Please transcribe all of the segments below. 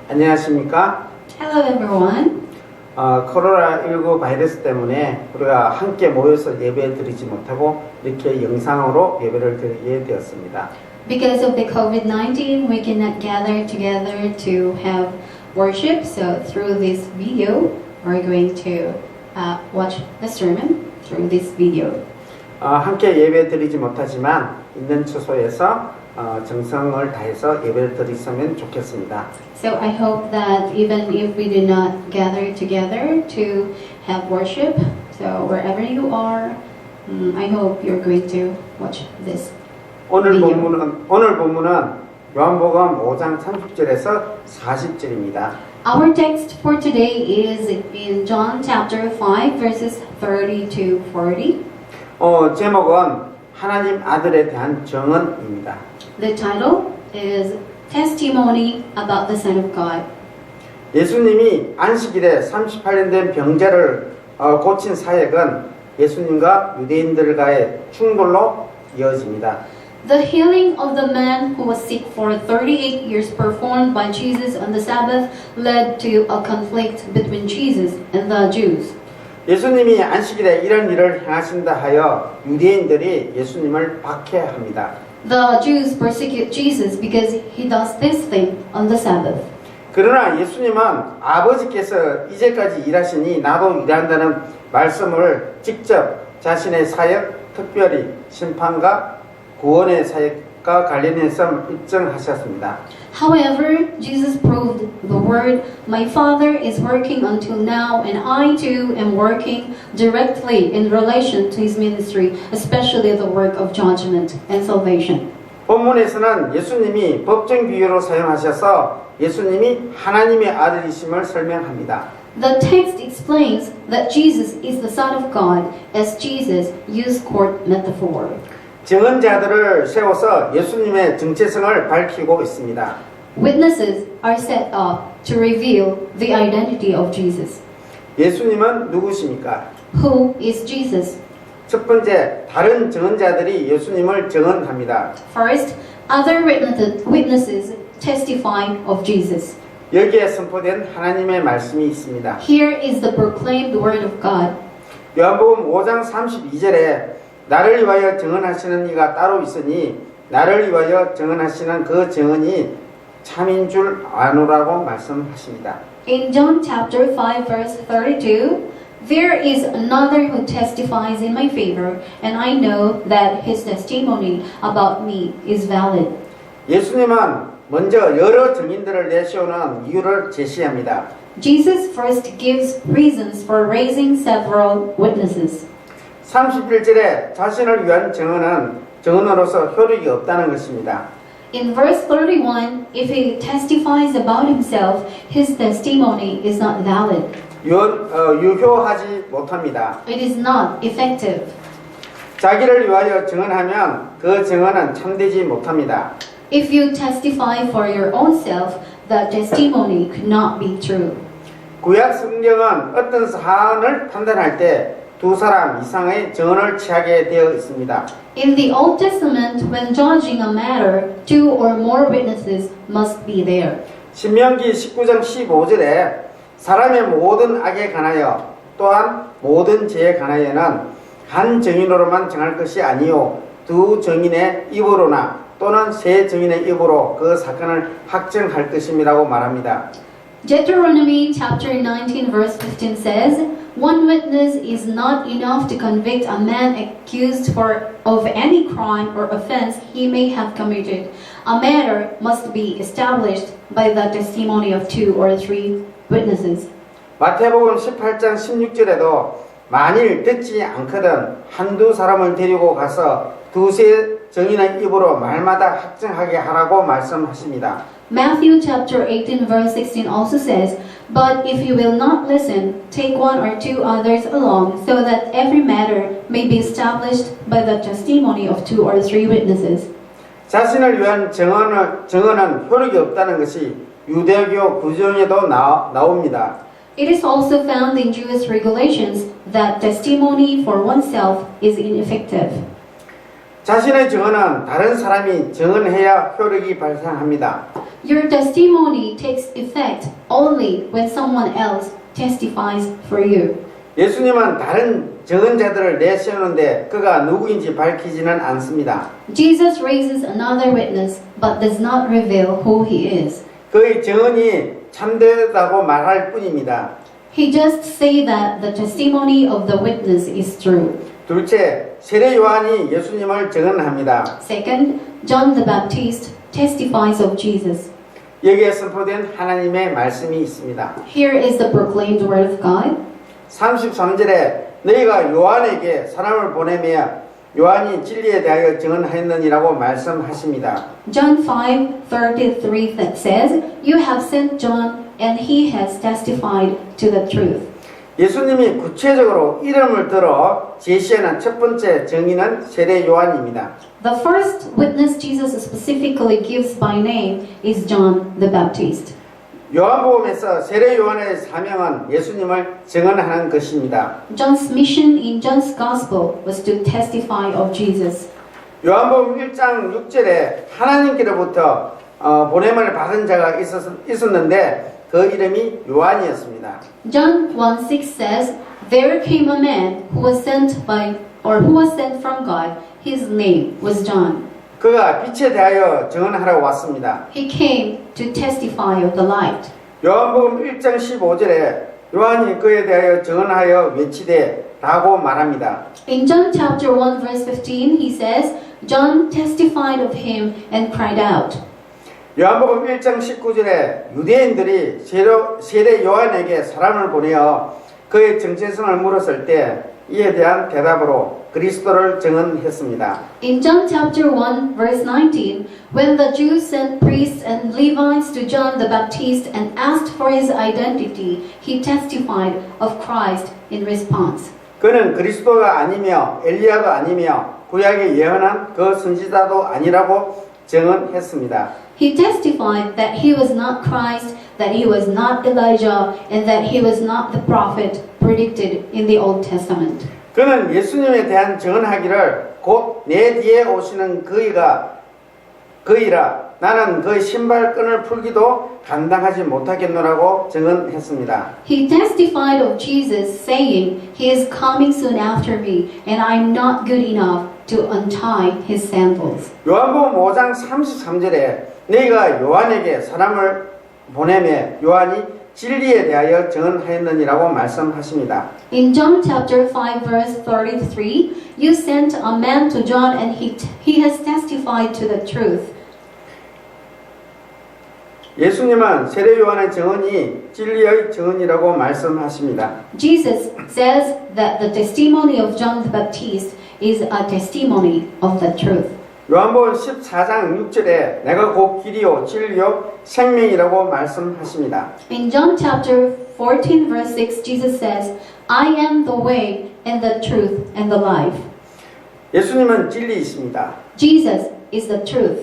안녕하십니까? Hello everyone. 코로나19 바이러스 때문에 우리가 함께 모여서 예배 드리지 못하고 이렇게 영상으로 예배를 드리게 되었습니다. Because of the COVID-19, we cannot gather together to have worship. So through this video, we're going to watch the sermon through this video. 함께 예배 드리지 못하지만 있는 처소에서 정성을 다해서 예배를 드리면 좋겠습니다. So I hope that even if we do not gather together to have worship, so wherever you are, I hope you're going to watch this. 오늘 본문은 요한복음 5장 30절에서 40절입니다. Our text for today is in John chapter 5 verses 30 to 40. 제목은 하나님 아들에 대한 증언입니다. The title is Testimony about the Son of God. 예수님이 안식일에 38년 된 병자를 고친 사역은 예수님과 유대인들과의 충돌로 이어집니다. The healing of the man who was sick for 38 years performed by Jesus on the Sabbath led to a conflict between Jesus and the Jews. 예수님이 안식일에 이런 일을 행하신다 하여 유대인들이 예수님을 박해합니다. The Jews persecute Jesus because he does this thing on the Sabbath. 그러나 예수님은 아버지께서 이제까지 일하시니 나도 일한다는 말씀을 직접 자신의 사역, 특별히 심판과 구원의 사역과 관련해서 입증하셨습니다. However, Jesus proved the word, "My Father is working until now, and I too am working directly in relation to his ministry, especially the work of judgment and salvation." 본문에서는 예수님이 법정 비유로 사용하셔서 예수님이 하나님의 아들이심을 설명합니다. The text explains that Jesus is the Son of God, as Jesus used court metaphor. 증언자들을 세워서 예수님의 정체성을 밝히고 있습니다. Witnesses are set up to reveal the identity of Jesus. 예수님은 누구십니까? Who is Jesus? 첫 번째, 다른 증언자들이 예수님을 증언합니다. First, other witnesses testify of Jesus. 여기에 선포된 하나님의 말씀이 있습니다. Here is the proclaimed word of God. 요한복음 5장 32절에 나를 위하여 증언하시는 이가 따로 있으니 나를 위하여 증언하시는 그 증언이 참인 줄 아노라고 말씀하십니다. In John chapter 5 verse 32, there is another who testifies in my favor, and I know that his testimony about me is valid. 예수님은 먼저 여러 증인들을 내세우는 이유를 제시합니다. Jesus first gives reasons for raising several witnesses. 31절에 자신을 위한 증언으로서 효력이 없다는 것입니다. In verse 31, if he testifies about himself, his testimony is not valid. 유효하지 못합니다. It is not effective. 자기를 위하여 증언하면 그 증언은 참되지 못합니다. If you testify for your own self, the testimony could not be true. 구약 성경은 어떤 사안을 판단할 때 두 사람 이상의 증언을 취하게 되어 있습니다. In the Old Testament, when judging a matter, 2 or more witnesses must be there. 신명기 19장 15절에 사람의 모든 악에 관하여 또한 모든 죄에 관하여는 한 증인으로만 정할 것이 아니요 두 증인의 입으로나 또는 세 증인의 입으로 그 사건을 확정할 것임이라고 말합니다. Deuteronomy chapter 19 verse 15 says, "One witness is not enough to convict a man accused of any crime or offense he may have committed. A matter must be established by the testimony of 2 or 3 witnesses." 마태복음 18장 16절에도 만일 듣지 않거든 한두 사람을 데리고 가서 두세 증인의 입으로 말마다 확정하게 하라고 말씀하십니다. Matthew chapter 18 verse 16 also says, "But if you will not listen, take 1 or 2 others along, so that every matter may be established by the testimony of 2 or 3 witnesses." 자신을 위한 증언은 효력이 없다는 것이 유대교 구정에도 나옵니다. It is also found in Jewish regulations that testimony for oneself is ineffective. 자신의 증언은 다른 사람이 증언해야 효력이 발생합니다. Your testimony takes effect only when someone else testifies for you. 예수님은 다른 증언자들을 내세우는데 그가 누구인지 밝히지는 않습니다. Jesus raises another witness but does not reveal who he is. 그의 증언이 참되다고 말할 뿐입니다. He just say that the testimony of the witness is true. 둘째, 세례 요한이 예수님을 증언합니다. Second, John the Baptist testifies of Jesus. 여기에 선포된 하나님의 말씀이 있습니다. Here is the proclaimed word of God. 33절에 너희가 요한에게 사람을 보내며 요한이 진리에 대하여 증언하였느니라고 말씀하십니다. John 5:33 that says, "You have sent John, and he has testified to the truth." 예수님이 구체적으로 이름을 들어 제시하는 첫 번째 증인은 세례 요한입니다. The first witness Jesus specifically gives by name is John the Baptist. 요한복음에서 세례 요한의 사명은 예수님을 증언하는 것입니다. John's mission in John's Gospel was to testify of Jesus. 요한복음 1장 6절에 하나님께로부터 보냄을 받은 자가 있었는데 그 이름이 요한이었습니다. John 1:6 says, "There came a man who was sent from God. His name was John. 그가 빛에 대하여 증언하러 왔습니다. He came to testify of the light." 요한복음 1장 15절에 요한이 그에 대하여 증언하여 외치되 라고 말합니다. In John chapter 1 verse 15, he says, "John testified of him and cried out." 요한복음 1장 19절에 유대인들이 세례 요한에게 사람을 보내어 그의 정체성을 물었을 때 이에 대한 대답으로 그리스도를 증언했습니다. In John chapter 1 verse 19, when the Jews sent priests and Levites to John the Baptist and asked for his identity, he testified of Christ in response. 그는 그리스도가 아니며 엘리야도 아니며 구약에 예언한 그 선지자도 아니라고 증언했습니다. He testified that he was not Christ, that he was not Elijah, and that he was not the prophet predicted in the Old Testament. 그는 예수님에 대한 증언하기를 곧 내 뒤에 오시는 그이라 나는 그의 신발끈을 풀기도 감당하지 못하겠노라고 증언했습니다. He testified of Jesus, saying, "He is coming soon after me, and I am not good enough to untie his sandals." 요한복음 5장 33절에 너희가 요한에게 사람을 보내매 요한이 진리에 대하여 증언하였느니라고 말씀하십니다. In John chapter 5 verse 33, "You sent a man to John, and he has testified to the truth." 예수님은 세례 요한의 증언이 진리의 증언이라고 말씀하십니다. Jesus says that the testimony of John the Baptist is a testimony of the truth. 요한복음 14장 6절에 내가 곧 길이요 진리요 생명이라고 말씀하십니다. In John chapter 14 verse 6, Jesus says, "I am the way and the truth and the life." 예수님은 진리이십니다. Jesus is the truth.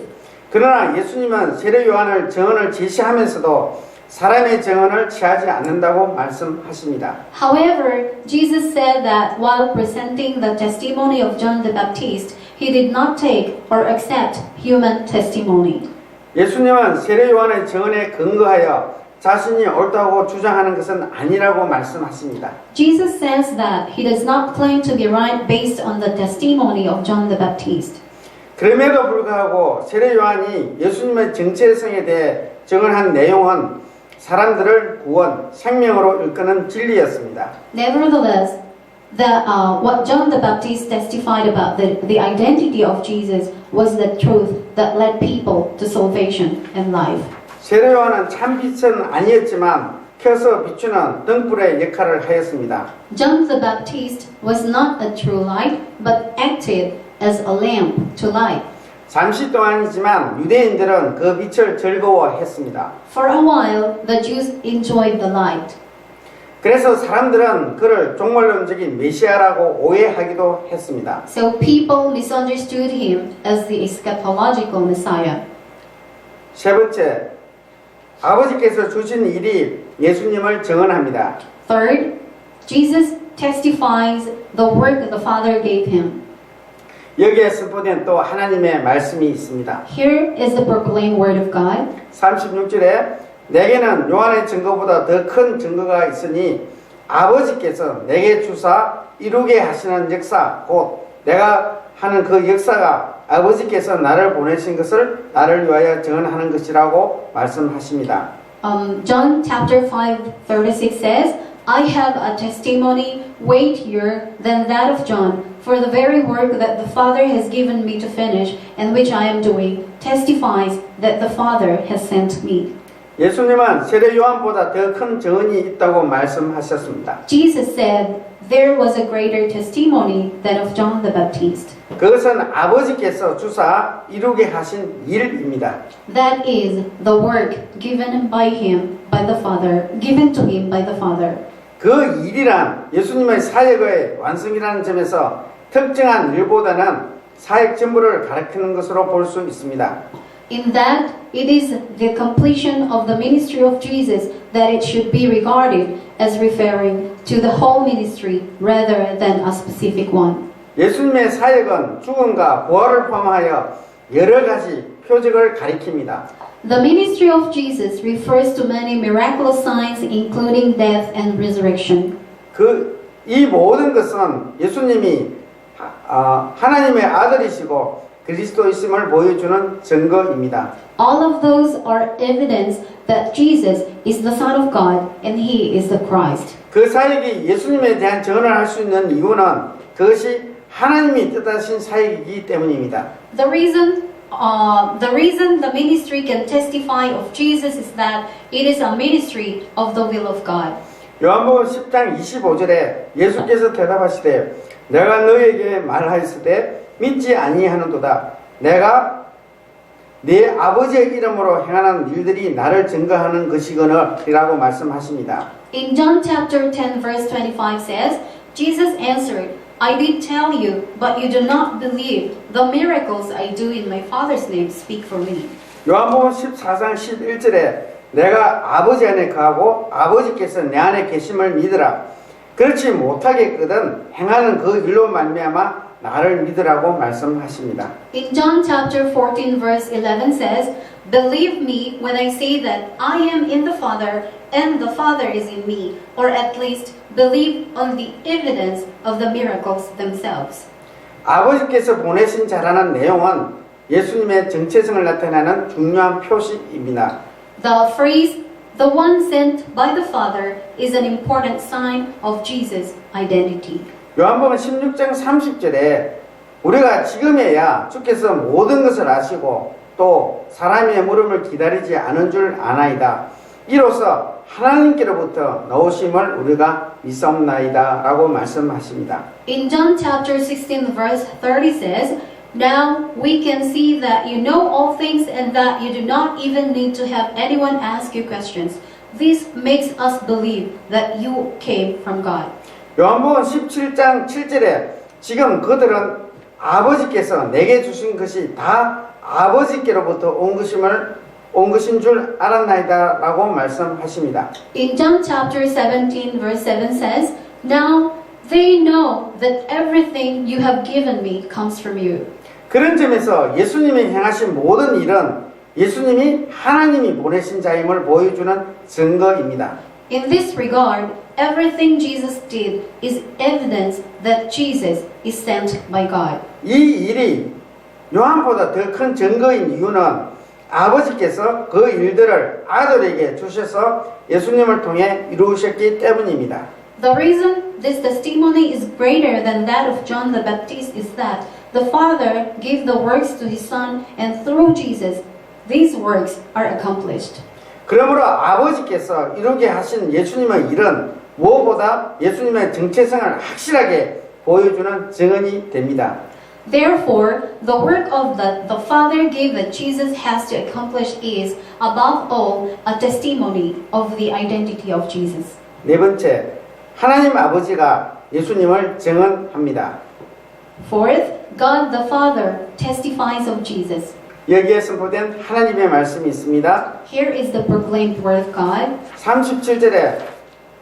그러나 예수님은 세례 요한을 증언을 제시하면서도 사람의 증언을 취하지 않는다고 말씀하십니다. However, Jesus said that while presenting the testimony of John the Baptist, he did not take or accept human testimony. 예수님은 세례 요한의 증언에 근거하여 자신이 옳다고 주장하는 것은 아니라고 말씀하십니다. Jesus says that he does not claim to be right based on the testimony of John the Baptist. 그럼에도 불구하고 세례 요한이 예수님의 정체성에 대해 증언한 내용은 사람들을 구원, 생명으로 이끄는 진리였습니다. Nevertheless, what John the Baptist testified about the identity of Jesus was the truth that led people to salvation and life. 세례 요한은 참 빛은 아니었지만 켜서 비추는 등불의 역할을 하였습니다. John the Baptist was not a true light, but acted as a lamp to light. 잠시 동안이지만 유대인들은 그 빛을 즐거워했습니다. For a while, the Jews enjoyed the light. 그래서 사람들은 그를 종말론적인 메시아라고 오해하기도 했습니다. So people misunderstood him as the eschatological Messiah. 세 번째, 아버지께서 주신 일이 예수님을 증언합니다. Third, Jesus testifies the work that the Father gave him. 여기에 선포된 또 하나님의 말씀이 있습니다. Here is the proclaimed word of God. 36절에 내게는 요한의 증거보다 더 큰 증거가 있으니 아버지께서 내게 주사 이루게 하시는 역사 곧 내가 하는 그 역사가 아버지께서 나를 보내신 것을 나를 위하여 증언하는 것이라고 말씀하십니다. John chapter 5:36 says, I have a testimony weightier than that of John, for the very work that the Father has given me to finish, and which I am doing, testifies that the Father has sent me. 예수님은 세례 요한보다 더 큰 증언이 있다고 말씀하셨습니다. Jesus said, there was a greater testimony than of John the Baptist. 그것은 아버지께서 주사 이루게 하신 일입니다. That is the work given by him, by the Father, given to him by the Father. 그 일이란 예수님의 사역의 완성이라는 점에서 특정한 일보다는 사역 전부를 가리키는 것으로 볼 수 있습니다. In that, it is the completion of the ministry of Jesus that it should be regarded as referring to the whole ministry rather than a specific one. 예수님의 사역은 죽음과 부활을 포함하여 여러 가지 표적을 가리킵니다. The ministry of Jesus refers to many miraculous signs including death and resurrection. 이 모든 것은 예수님이 하나님의 아들이시고 그리스도이심을 보여주는 증거입니다. All of those are evidence that Jesus is the Son of God and He is the Christ. 그 사역이 예수님에 대한 증언을 할 수 있는 이유는 그것이 하나님이 뜻하신 사역이기 때문입니다. The reason the ministry can testify of Jesus is that it is a ministry of the will of God. 요한복음 10장 25절에 예수께서 대답하시되 내가 너에게 말하였으되 믿지 아니하는도다. 내가 네 아버지의 이름으로 행하는 일들이 나를 증거하는 것이거늘이라고 말씀하십니다. In John chapter 10 verse 25 says, Jesus answered, I did tell you, but you do not believe. The miracles I do in my Father's name speak for me. 요한복음 14장 11절에 내가 아버지 안에 거하고 아버지께서 내 안에 계심을 믿으라. 그렇지 못하겠거든 행하는 그 일로 말미암아 나를 믿으라고 말씀하십니다. In John chapter 14 verse 11 says, Believe me when I say that I am in the Father and the Father is in me, or at least believe on the evidence of the miracles themselves. 아버지께서 보내신 자라는 내용은 예수님의 정체성을 나타내는 중요한 표식입니다. The phrase, the one sent by the Father, is an important sign of Jesus' identity. 요한복음 16장 30절에 우리가 지금에야 주께서 모든 것을 아시고 또 사람의 물음을 기다리지 않은 줄 아나이다. 이로써 하나님께로부터 나오심을 우리가 믿사옵나이다 라고 말씀하십니다. In John chapter 16 verse 30 says, Now we can see that you know all things and that you do not even need to have anyone ask you questions. This makes us believe that you came from God. 요한복음 17장 7절에 지금 그들은 아버지께서 내게 주신 것이 다 아버지께로부터 온 것인 줄 알았나이다 라고 말씀하십니다. In John chapter 17 verse 7 says, Now they know that everything you have given me comes from you. 그런 점에서 예수님이 행하신 모든 일은 예수님이 하나님이 보내신 자임을 보여주는 증거입니다. In this regard, everything Jesus did is evidence that Jesus is sent by God. 이 일이 요한보다 더 큰 증거인 이유는 아버지께서 그 일들을 아들에게 주셔서 예수님을 통해 이루셨기 때문입니다. The reason this testimony is greater than that of John the Baptist is that the Father gave the works to His Son, and through Jesus, these works are accomplished. 그러므로 아버지께서 이루게 하신 예수님의 일은 무엇보다 예수님의 정체성을 확실하게 보여주는 증언이 됩니다. Therefore, the work of the Father gave that Jesus has to accomplish is, above all, a testimony of the identity of Jesus. 네 번째, 하나님 아버지가 예수님을 증언합니다. Fourth, God the Father testifies of Jesus. 여기에 선포된 하나님의 말씀이 있습니다. Here is the proclaimed word of God. 37절에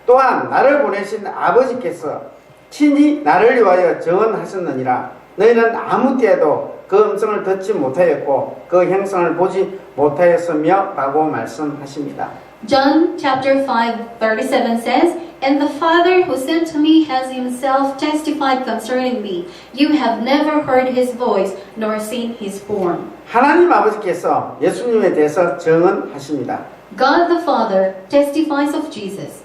또한 나를 보내신 아버지께서 친히 나를 위하여 증언하셨느니라. 너희는 아무 때에도 그 음성을 듣지 못하였고 그 형상을 보지 못하였으며 라고 말씀하십니다. John chapter 5:37 says, "And the Father who sent me has himself testified concerning me. You have never heard his voice nor seen his form." 하나님 아버지께서 예수님에 대해서 증언하십니다. God the Father testifies of Jesus.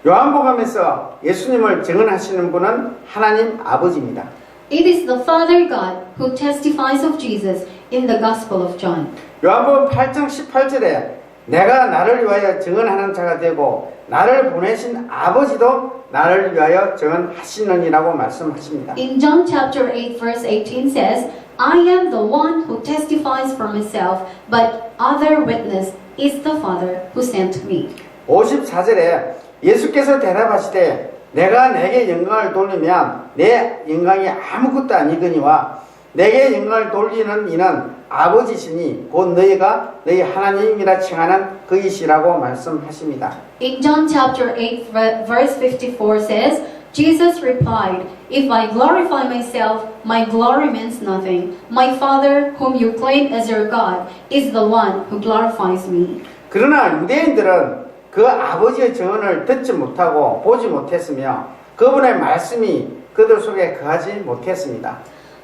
요한복음에서 예수님을 증언하시는 분은 하나님 아버지입니다. It is the Father God who testifies of Jesus in the Gospel of John. 요한복음 8장 18절에 내가 나를 위하여 증언하는 자가 되고 나를 보내신 아버지도 나를 위하여 증언하시느니라고 말씀하십니다. In John chapter 8 verse 18 says, "I am the one who testifies for myself, but other witness is the Father who sent me." 54절에 예수께서 대답하시되 내가 내게 영광을 돌리면 내 영광이 아무것도 아니거니와 내게 영광을 돌리는 이는 아버지시니 곧 너희가 너희 하나님이라 칭하는 그이시라고 말씀하십니다. In John chapter 8 verse 54 says, Jesus replied, "If I glorify myself, my glory means nothing. My Father, whom you claim as your God, is the one who glorifies me." 그러나 유대인들은 그 아버지의 증언을 듣지 못하고 보지 못했으며 그분의 말씀이 그들 속에 거하지 못했습니다.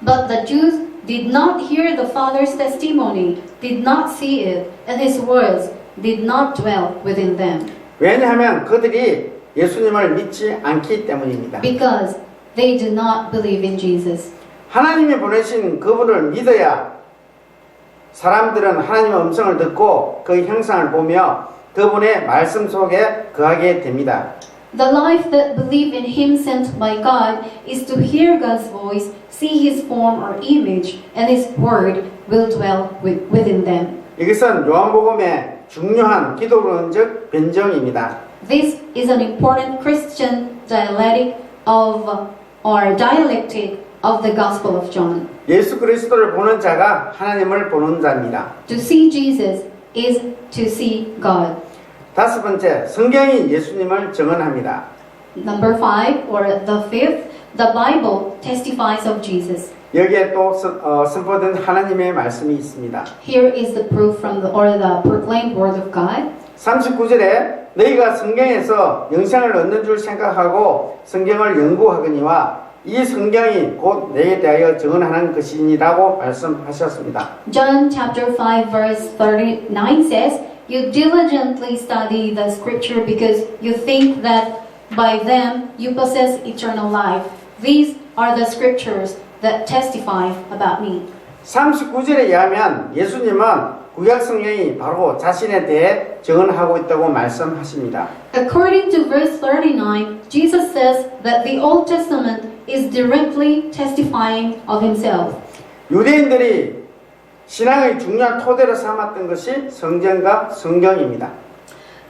But the Jews did not hear the Father's testimony, did not see it, and his words did not dwell within them. 왜냐하면 그들이 예수님을 믿지 않기 때문입니다. Because they do not believe in Jesus. 하나님이 보내신 그분을 믿어야 사람들은 하나님의 음성을 듣고 그 형상을 보며 그분의 말씀 속에 거하게 됩니다. The life that believe in Him sent by God is to hear God's voice, see His form or image, and His word will dwell within them. 이것은 요한복음의 중요한 기독론적 변정입니다. This is an important Christian dialectic or dialectic of the Gospel of John. 예수 그리스도를 보는 자가 하나님을 보는 자입니다. To see Jesus is to see God. 다섯 번째, 성경이 예수님을 증언합니다. Number 5, or the fifth, the Bible testifies of Jesus. 여기에 또 선포된 하나님의 말씀이 있습니다. Here is the proof from the proclaimed word of God. 39절에 너희가 성경에서 영생을 얻는 줄 생각하고 성경을 연구하거니와 이 성경이 곧 내게 대하여 증언하는 것이니라고 말씀하셨습니다. John chapter 5 verse 39 says, "You diligently study the scripture because you think that by them you possess eternal life. These are the scriptures that testify about me." 39절에 의하면 예수님은 구약 성경이 바로 자신에 대해 증언하고 있다고 말씀하십니다. According to verse 39, Jesus says that the Old Testament is directly testifying of himself. 유대인들이 신앙의 중요한 토대로 삼았던 것이 성경과 성경입니다.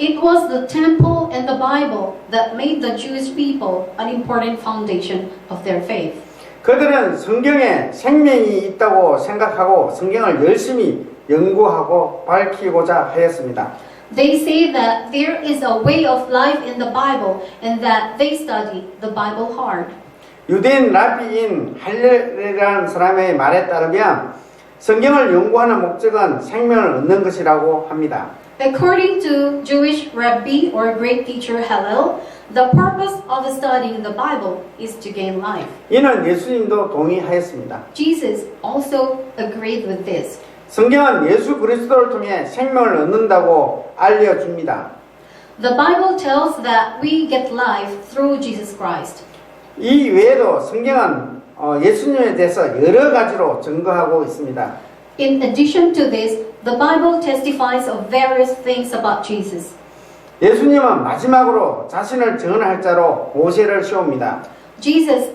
It was the temple and the Bible that made the Jewish people an important foundation of their faith. 그들은 성경에 생명이 있다고 생각하고 성경을 열심히 연구하고 밝히고자 하였습니다. They say that there is a way of life in the Bible and that they study the Bible hard. 유대인 라비인 할렐이라는 사람의 말에 따르면 성경을 연구하는 목적은 생명을 얻는 것이라고 합니다. According to Jewish rabbi or great teacher Hillel, the purpose of studying the Bible is to gain life. 이는 예수님도 동의하였습니다. Jesus also agreed with this. 성경은 예수 그리스도를 통해 생명을 얻는다고 알려줍니다. The Bible tells that we get life through Jesus Christ. 이 외에도 성경은 예수님에 대해서 여러 가지로 증거하고 있습니다. In addition to this, the Bible testifies of various things about Jesus. 예수님은 마지막으로 자신을 증언할 자로 모세를 세웁니다. Jesus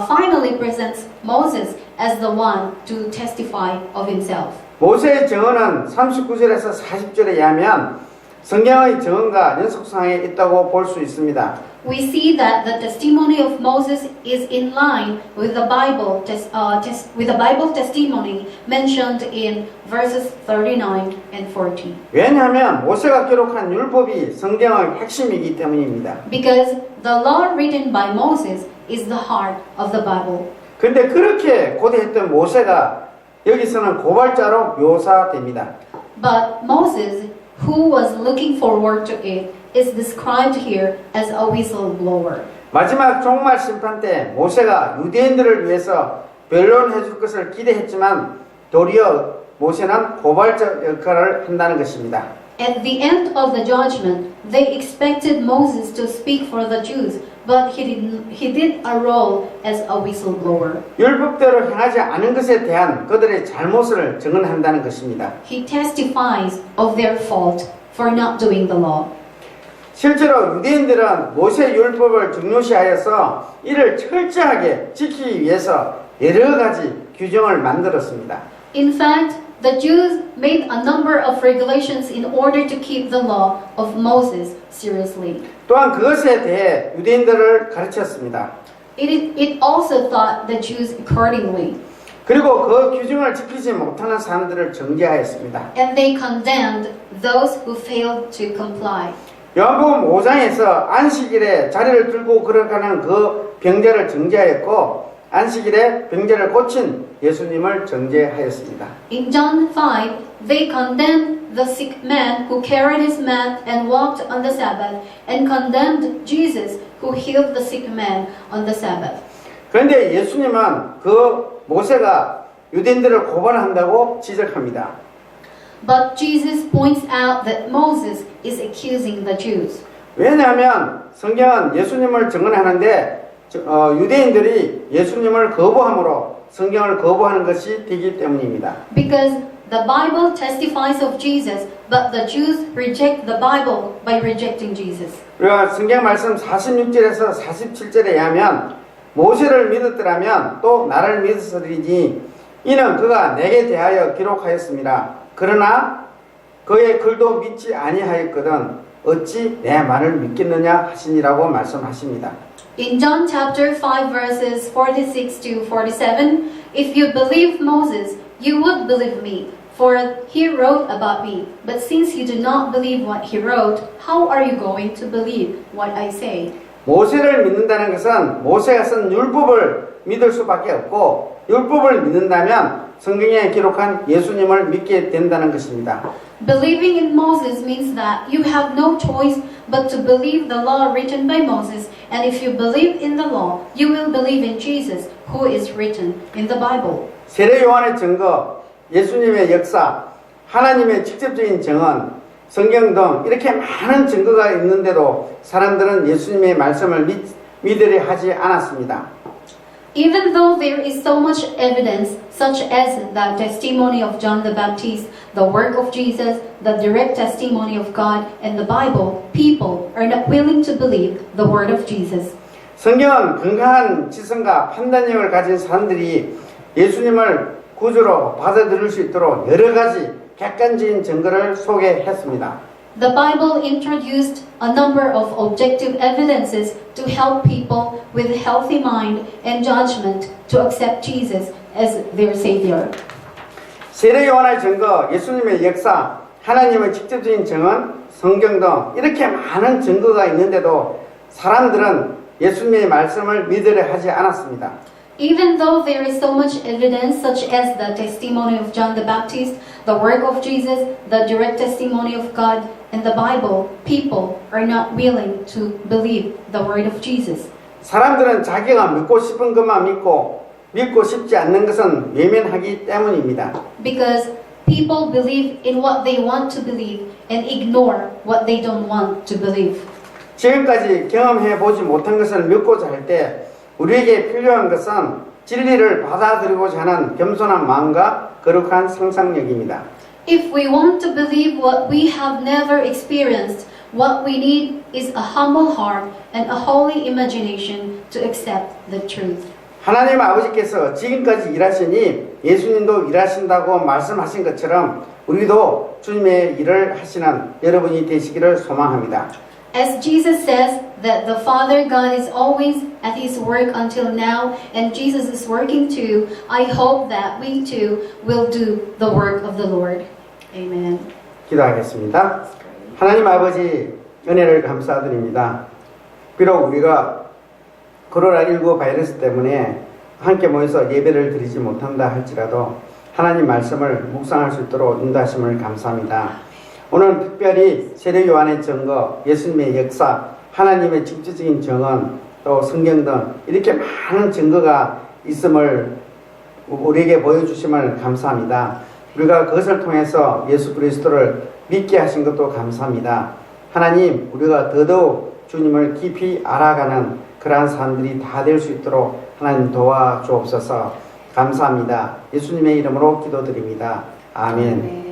finally presents Moses as the one to testify of himself. 모세의 증언은 39절에서 40절에 의하면 성경의 증언과 연속성에 있다고 볼 수 있습니다. We see that the testimony of Moses is in line with the Bible testimony mentioned in verses 39 and 40. 왜냐하면 모세가 기록한 율법이 성경의 핵심이기 때문입니다. Because the law written by Moses is the heart of the Bible. 근데 그렇게 고대했던 모세가 여기서는 고발자로 묘사됩니다. But Moses, who was looking forward to it, is described here as a whistleblower. 마지막 종말 심판 때 모세가 유대인들을 위해서 변론해 줄 것을 기대했지만 도리어 모세는 고발자 역할을 한다는 것입니다. At the end of the judgment, they expected Moses to speak for the Jews, but he did a role as a whistleblower. 율법대로 행하지 않은 것에 대한 그들의 잘못을 증언한다는 것입니다. He testifies of their fault for not doing the law. 실제로 유대인들은 모세 율법을 중요시하여서 이를 철저하게 지키기 위해서 여러 가지 규정을 만들었습니다. In fact, the Jews made a number of regulations in order to keep the law of Moses seriously. 또한 그것에 대해 유대인들을 가르쳤습니다. It also taught the Jews accordingly, 그리고 그 규정을 지키지 못하는 사람들을 정죄하였습니다. and they condemned those who failed to comply. 요한복음 5장에서 안식일에 자리를 들고 걸어가는 그 병자를 정죄하였고 안식일에 병자를 고친 예수님을 정죄하였습니다. In John 5, they condemned the sick man who carried his mat and walked on the Sabbath, and condemned Jesus who healed the sick man on the Sabbath. 그런데 예수님은 그 모세가 유대인들을 고발한다고 지적합니다. But Jesus points out that Moses is accusing the Jews. 왜냐하면 성경은 예수님을 증언하는데 유대인들이 예수님을 거부함으로 성경을 거부하는 것이 되기 때문입니다. Because the Bible testifies of Jesus, but the Jews reject the Bible by rejecting Jesus. 우리가 성경 말씀 46절에서 47절에 의하면 모세를 믿었더라면 또 나를 믿었으리니 이는 그가 내게 대하여 기록하였습니다. 그러나 그의 글도 믿지 아니하였거든 어찌 내 말을 믿겠느냐 하시니라고 말씀하십니다. In John chapter 5 verses 46 to 47, if you believe Moses, you would believe me, for he wrote about me. But since you do not believe what he wrote, how are you going to believe what I say? 모세를 믿는다는 것은 모세가 쓴 율법을 믿을 수밖에 없고 율법을 믿는다면 성경에 기록한 예수님을 믿게 된다는 것입니다. Believing in Moses means that you have no choice but to believe the law written by Moses, and if you believe in the law, you will believe in Jesus, who is written in the Bible. 세례 요한의 증거, 예수님의 역사, 하나님의 직접적인 증언, 성경 등 이렇게 많은 증거가 있는데도 사람들은 예수님의 말씀을 믿으려 하지 않았습니다. Even though there is so much evidence, such as the testimony of John the Baptist, the work of Jesus, the direct testimony of God, and the Bible, people are not willing to believe the word of Jesus. 성경은 건강한 지성과 판단력을 가진 사람들이 예수님을 구주로 받아들일 수 있도록 여러 가지 객관적인 증거를 소개했습니다. The Bible introduced a number of objective evidences to help people with a healthy mind and judgment to accept Jesus as their Savior. 세례 요한의 증거, 예수님의 역사, 하나님의 직접적인 증언, 성경 등 이렇게 많은 증거가 있는데도 사람들은 예수님의 말씀을 믿으려 하지 않았습니다. Even though there is so much evidence, such as the testimony of John the Baptist, the work of Jesus, the direct testimony of God, and the Bible, people are not willing to believe the word of Jesus. 사람들은 자기가 믿고 싶은 것만 믿고 싶지 않는 것은 외면하기 때문입니다. Because people believe in what they want to believe and ignore what they don't want to believe. 지금까지 경험해 보지 못한 것을 믿고자 할 때 우리에게 필요한 것은 진리를 받아들이고자 하는 겸손한 마음과 거룩한 상상력입니다. If we want to believe what we have never experienced, what we need is a humble heart and a holy imagination to accept the truth. 하나님 아버지께서 지금까지 일하시니 예수님도 일하신다고 말씀하신 것처럼 우리도 주님의 일을 하시는 여러분이 되시기를 소망합니다. As Jesus says that the Father God is always at His work until now, and Jesus is working too, I hope that we too will do the work of the Lord. Amen. 기도하겠습니다. 하나님 아버지 은혜를 감사드립니다. 비록 우리가 코로나19 바이러스 때문에 함께 모여서 예배를 드리지 못한다 할지라도 하나님 말씀을 묵상할 수 있도록 인도하심을 감사합니다. 오늘 특별히 세례 요한의 증거, 예수님의 역사, 하나님의 직접적인 증언, 또 성경 등 이렇게 많은 증거가 있음을 우리에게 보여주심을 감사합니다. 우리가 그것을 통해서 예수 그리스도를 믿게 하신 것도 감사합니다. 하나님, 우리가 더더욱 주님을 깊이 알아가는 그러한 사람들이 다 될 수 있도록 하나님 도와주옵소서. 감사합니다. 예수님의 이름으로 기도드립니다. 아멘.